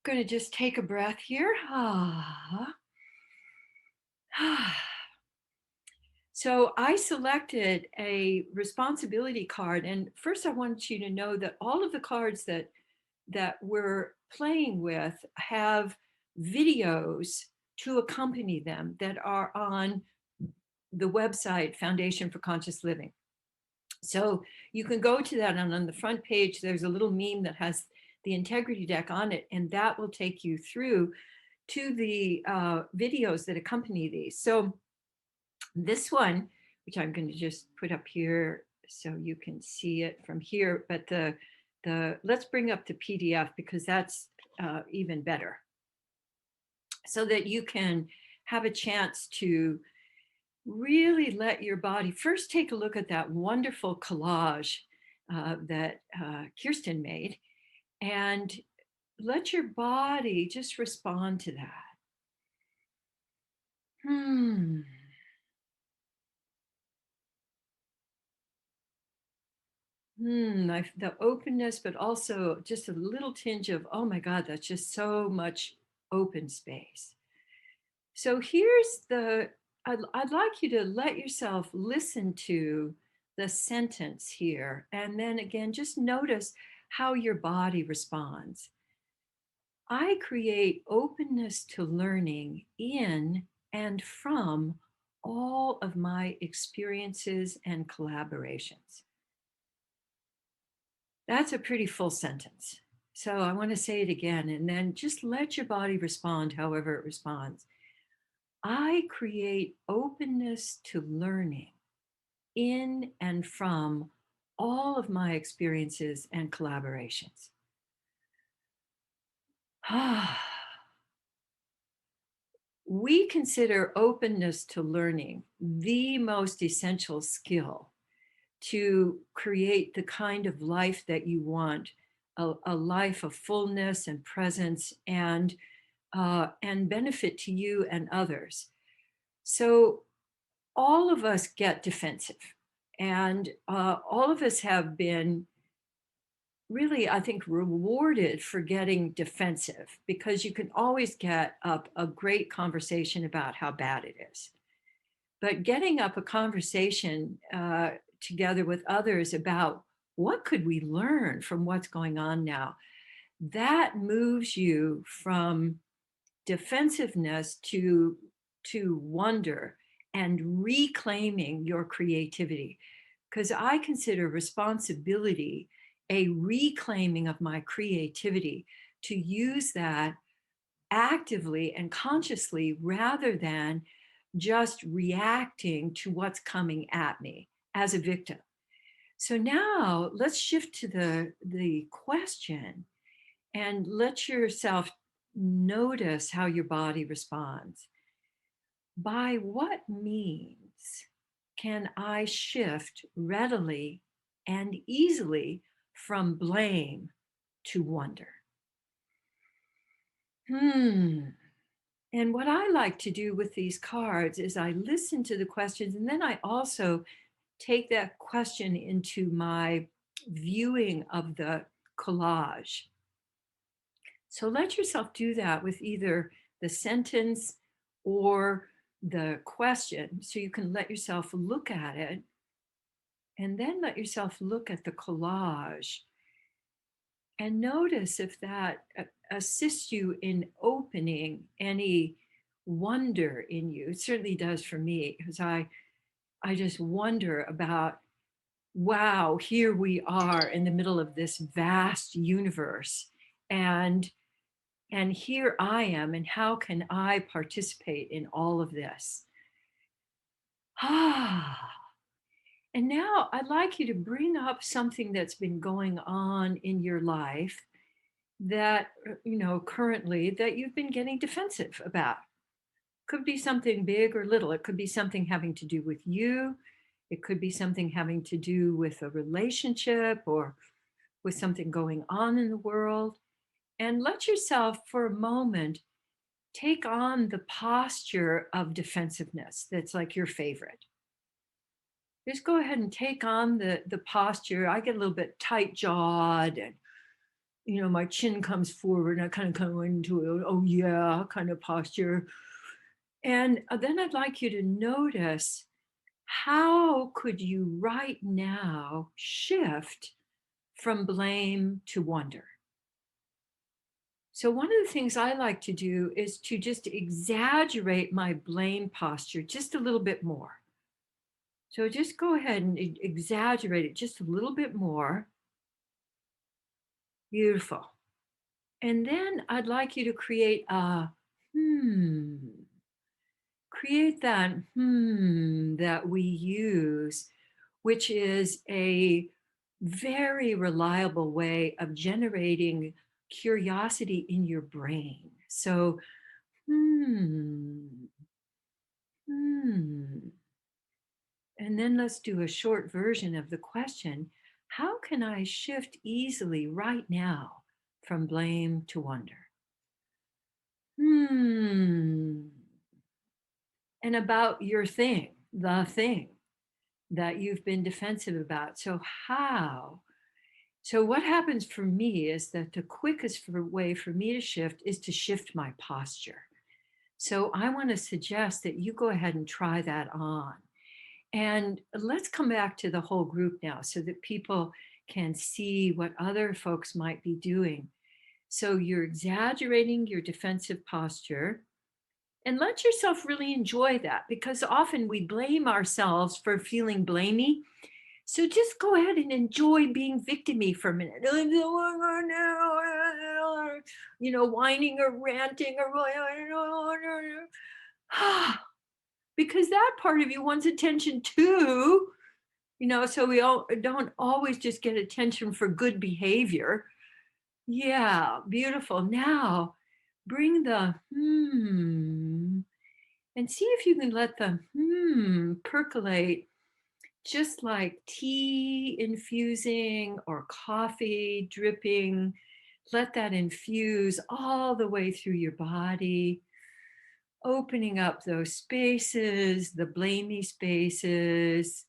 Going to just take a breath here. So I selected a responsibility card, and first I want you to know that all of the cards that we're playing with have videos to accompany them that are on the website Foundation for Conscious Living. So you can go to that, and on the front page, there's a little meme that has the integrity deck on it, and that will take you through to the videos that accompany these. So this one, which I'm going to just put up here so you can see it from here, but the let's bring up the PDF because that's even better, so that you can have a chance to really let your body first take a look at that wonderful collage that Kirsten made, and let your body just respond to that. Hmm. The openness, but also just a little tinge of, oh my God, that's just so much open space. So here's I'd like you to let yourself listen to the sentence here. And then again, just notice how your body responds. I create openness to learning in and from all of my experiences and collaborations. That's a pretty full sentence. So I want to say it again, and then just let your body respond however it responds. I create openness to learning in and from all of my experiences and collaborations. We consider openness to learning the most essential skill to create the kind of life that you want, a life of fullness and presence and benefit to you and others. So all of us get defensive, and all of us have been really, I think, rewarded for getting defensive because you can always get up a great conversation about how bad it is. But getting up a conversation together with others about what could we learn from what's going on now, that moves you from defensiveness to wonder and reclaiming your creativity, because I consider responsibility a reclaiming of my creativity, to use that actively and consciously rather than just reacting to what's coming at me as a victim. So now let's shift to the question and let yourself notice how your body responds. By what means can I shift readily and easily from blame to wonder? Hmm. And what I like to do with these cards is I listen to the questions, and then I also take that question into my viewing of the collage. So let yourself do that with either the sentence or the question. So you can let yourself look at it and then let yourself look at the collage and notice if that assists you in opening any wonder in you. It certainly does for me, because I just wonder about, wow, here we are in the middle of this vast universe, and here I am, and how can I participate in all of this? Ah. And now I'd like you to bring up something that's been going on in your life that, currently that you've been getting defensive about. Could be something big or little. It could be something having to do with you. It could be something having to do with a relationship or with something going on in the world. And let yourself, for a moment, take on the posture of defensiveness that's like your favorite. Just go ahead and take on the posture. I get a little bit tight jawed and my chin comes forward and I kind of come into a, oh yeah, kind of posture. And then I'd like you to notice, how could you right now shift from blame to wonder? So, one of the things I like to do is to just exaggerate my blame posture just a little bit more. So, just go ahead and exaggerate it just a little bit more. Beautiful. And then I'd like you to create a hmm, create that that we use, which is a very reliable way of generating curiosity in your brain. So, hmm, hmm. And then let's do a short version of the question. How can I shift easily right now from blame to wonder? Hmm. And about your thing, the thing that you've been defensive about. So, how? So, what happens for me is that the quickest way for me to shift is to shift my posture. So, I want to suggest that you go ahead and try that on. And let's come back to the whole group now so that people can see what other folks might be doing. So, you're exaggerating your defensive posture. And let yourself really enjoy that, because often we blame ourselves for feeling blamey. So just go ahead and enjoy being victimy for a minute. Whining or ranting or because that part of you wants attention too. So we all don't always just get attention for good behavior. Yeah, beautiful. Now bring the and see if you can let the percolate, just like tea infusing or coffee dripping. Let that infuse all the way through your body, opening up those spaces, the blamey spaces.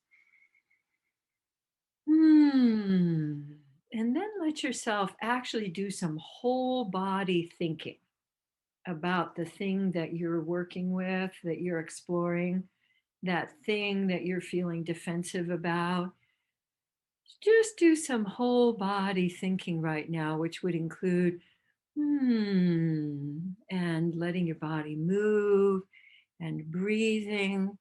And then let yourself actually do some whole body thinking about the thing that you're working with, that you're exploring, that thing that you're feeling defensive about. Just do some whole body thinking right now, which would include and letting your body move and breathing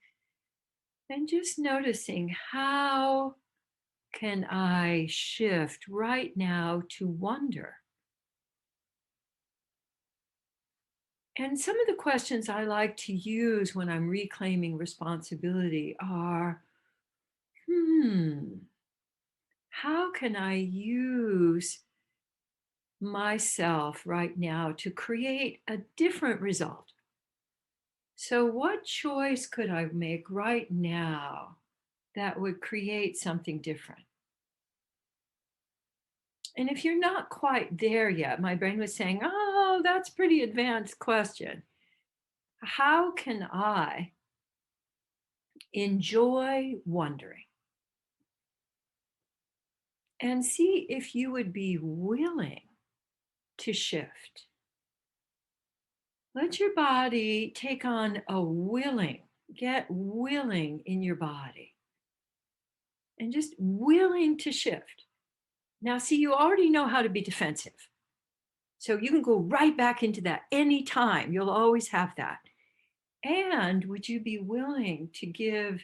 and just noticing, how can I shift right now to wonder? And some of the questions I like to use when I'm reclaiming responsibility are, hmm, how can I use myself right now to create a different result? So, what choice could I make right now that would create something different? And if you're not quite there yet, my brain was saying, oh, that's pretty advanced question. How can I enjoy wondering and see if you would be willing to shift? Let your body take on a willing, get willing in your body and just willing to shift. Now, see, you already know how to be defensive. So you can go right back into that anytime. You'll always have that. And would you be willing to give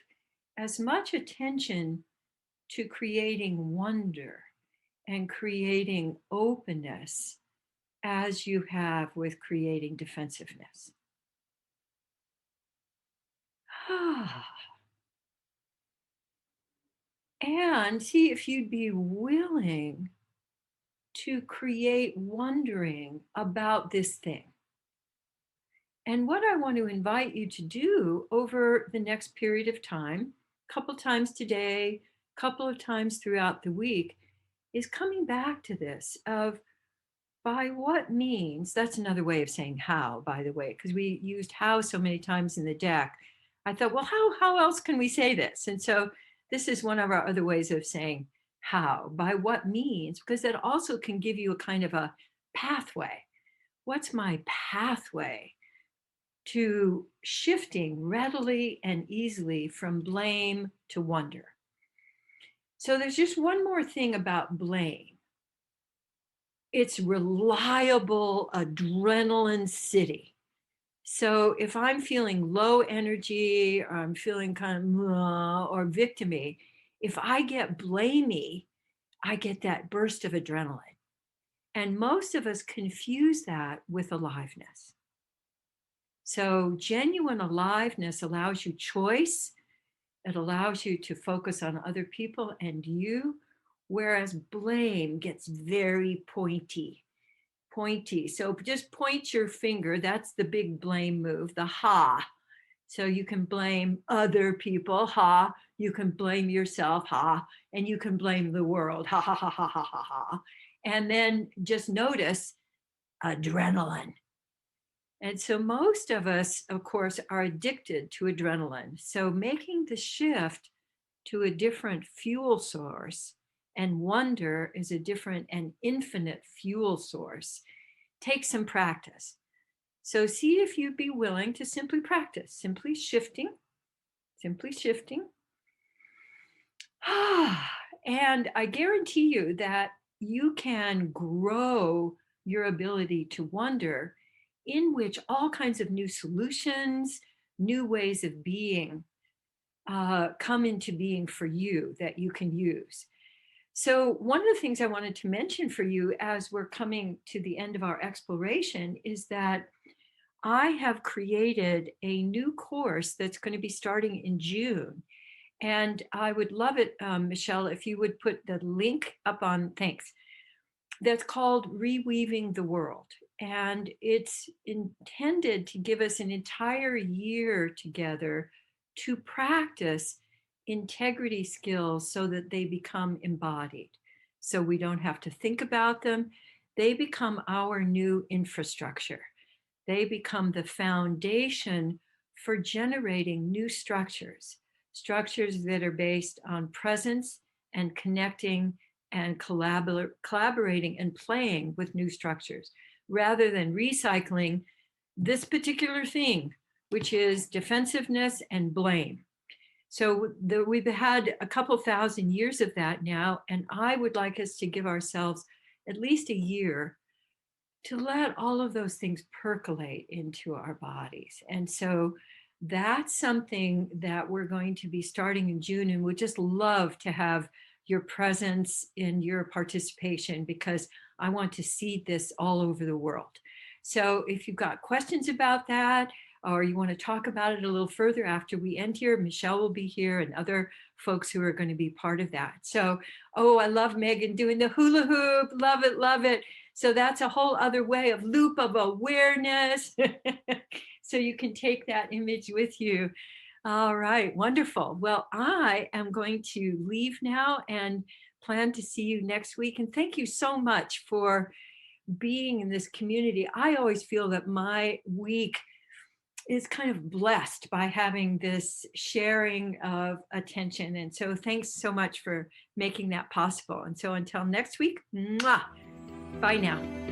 as much attention to creating wonder and creating openness as you have with creating defensiveness? And see if you'd be willing to create wondering about this thing. And what I want to invite you to do over the next period of time, a couple times today, a couple of times throughout the week, is coming back to this of, by what means. That's another way of saying how, by the way, because we used how so many times in the deck. I thought, well, how else can we say this? And so this is one of our other ways of saying How? By what means? Because that also can give you a kind of a pathway. What's my pathway to shifting readily and easily from blame to wonder? So there's just one more thing about blame. It's reliable adrenaline city. So if I'm feeling low energy or I'm feeling kind of or victimy, if I get blamey, I get that burst of adrenaline. And most of us confuse that with aliveness. So genuine aliveness allows you choice. It allows you to focus on other people and you, whereas blame gets very pointy. Pointy. So just point your finger. That's the big blame move, the ha. So you can blame other people, ha. You can blame yourself, ha. And you can blame the world, ha, ha, ha, ha, ha, ha, ha. And then just notice adrenaline. And so most of us, of course, are addicted to adrenaline. So making the shift to a different fuel source, and wonder is a different and infinite fuel source, takes some practice. So see if you'd be willing to simply practice, simply shifting. And I guarantee you that you can grow your ability to wonder, in which all kinds of new solutions, new ways of being come into being for you that you can use. So, one of the things I wanted to mention for you as we're coming to the end of our exploration is that I have created a new course that's going to be starting in June. And I would love it, Michelle, if you would put the link up on, thanks, that's called Reweaving the World. And it's intended to give us an entire year together to practice integrity skills so that they become embodied. So we don't have to think about them, they become our new infrastructure. They become the foundation for generating new structures, structures that are based on presence and connecting and collaborating and playing with new structures rather than recycling this particular thing, which is defensiveness and blame. So we've had a couple thousand years of that now, and I would like us to give ourselves at least a year to let all of those things percolate into our bodies. And so that's something that we're going to be starting in June. And we'd just love to have your presence and your participation because I want to see this all over the world. So if you've got questions about that, or you want to talk about it a little further after we end here, Michelle will be here and other folks who are going to be part of that. So, oh, I love Megan doing the hula hoop. Love it, love it. So that's a whole other way of loop of awareness. So you can take that image with you. All right, wonderful. Well, I am going to leave now and plan to see you next week. And thank you so much for being in this community. I always feel that my week is kind of blessed by having this sharing of attention. And so thanks so much for making that possible. And so until next week, mwah, bye now.